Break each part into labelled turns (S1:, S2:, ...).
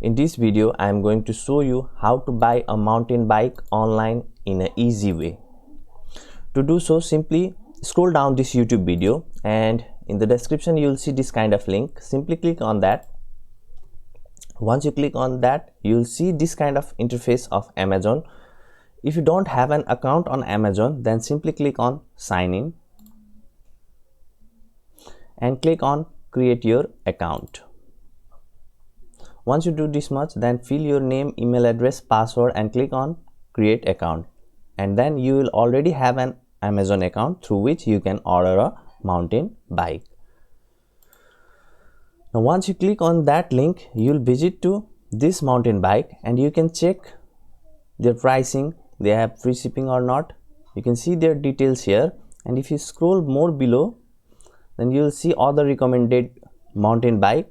S1: In this video, I am going to show you how to buy a mountain bike online in an easy way. To do so, simply scroll down this YouTube video and in the description you will see this kind of link. Simply click on that. Once you click on that, you will see this kind of interface of Amazon. If you don't have an account on Amazon, then simply click on sign in and click on create your account. Once you do this much, then fill your name, email address, password and click on create account, and then you will already have an Amazon account through which you can order a mountain bike. Now once you click on that link, you will visit to this mountain bike and you can check their pricing, they have free shipping or not. You can see their details here, and if you scroll more below, then you will see other recommended mountain bike.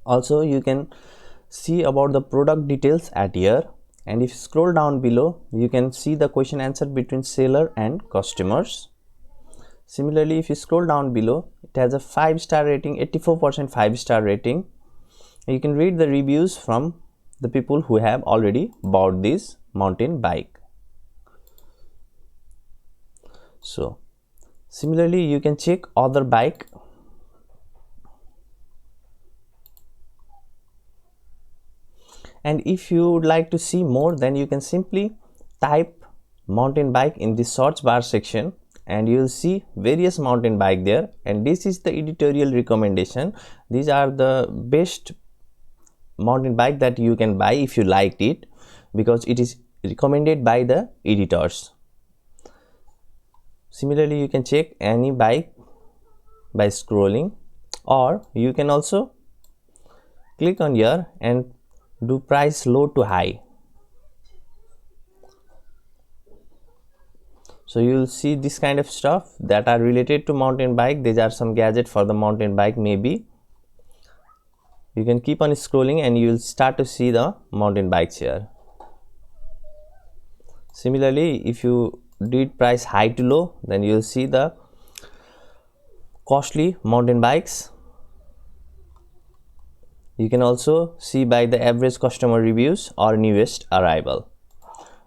S1: Also you can see about the product details at here, and if you scroll down below, you can see the question answer between seller and customers. Similarly, if you scroll down below, it has a 5-star rating, 84% 5-star rating. You can read the reviews from the people who have already bought this mountain bike. So similarly, you can check other bike. And if you would like to see more, then you can simply type mountain bike in the search bar section and you will see various mountain bike there, and this is the editorial recommendation. These are the best mountain bike that you can buy if you liked it, because it is recommended by the editors. Similarly, you can check any bike by scrolling, or you can also click on here and do price low to high. So you will see this kind of stuff that are related to mountain bike. These are some gadgets for the mountain bike. Maybe you can keep on scrolling and you will start to see the mountain bikes here. Similarly, if you did price high to low, then you will see the costly mountain bikes. You can also see by the average customer reviews or newest arrival.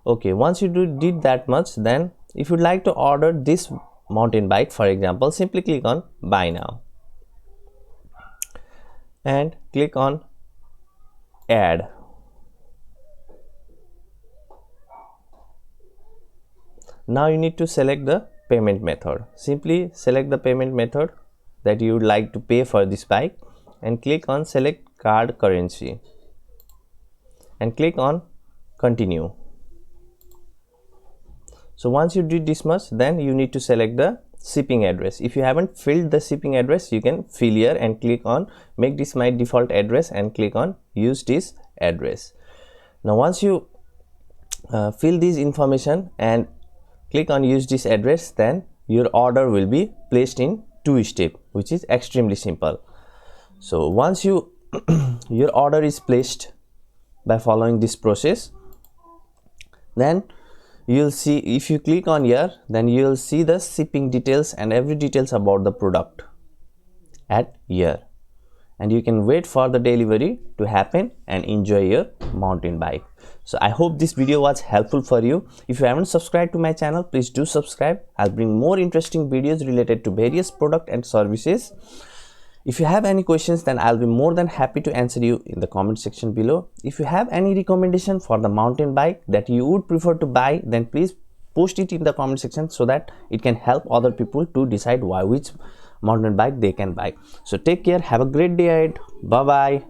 S1: Okay, once you did that much, then if you'd like to order this mountain bike, for example, simply click on buy now and click on add. Now you need to select the payment method. Simply select the payment method that you would like to pay for this bike and click on select card currency and click on continue. So once you did this much, then you need to select the shipping address. If you haven't filled the shipping address, you can fill here and click on make this my default address and click on use this address. Now once you fill this information and click on use this address, then your order will be placed in 2 steps, which is extremely simple. So once you your order is placed by following this process, then you will see, if you click on here, then you will see the shipping details and every details about the product at here, and you can wait for the delivery to happen and enjoy your mountain bike. So I hope this video was helpful for you. If you haven't subscribed to my channel, please do subscribe. I'll bring more interesting videos related to various product and services. If you have any questions, then I'll be more than happy to answer you in the comment section below. If you have any recommendation for the mountain bike that you would prefer to buy, then please post it in the comment section so that it can help other people to decide which mountain bike they can buy. So take care, have a great day ahead. Bye bye.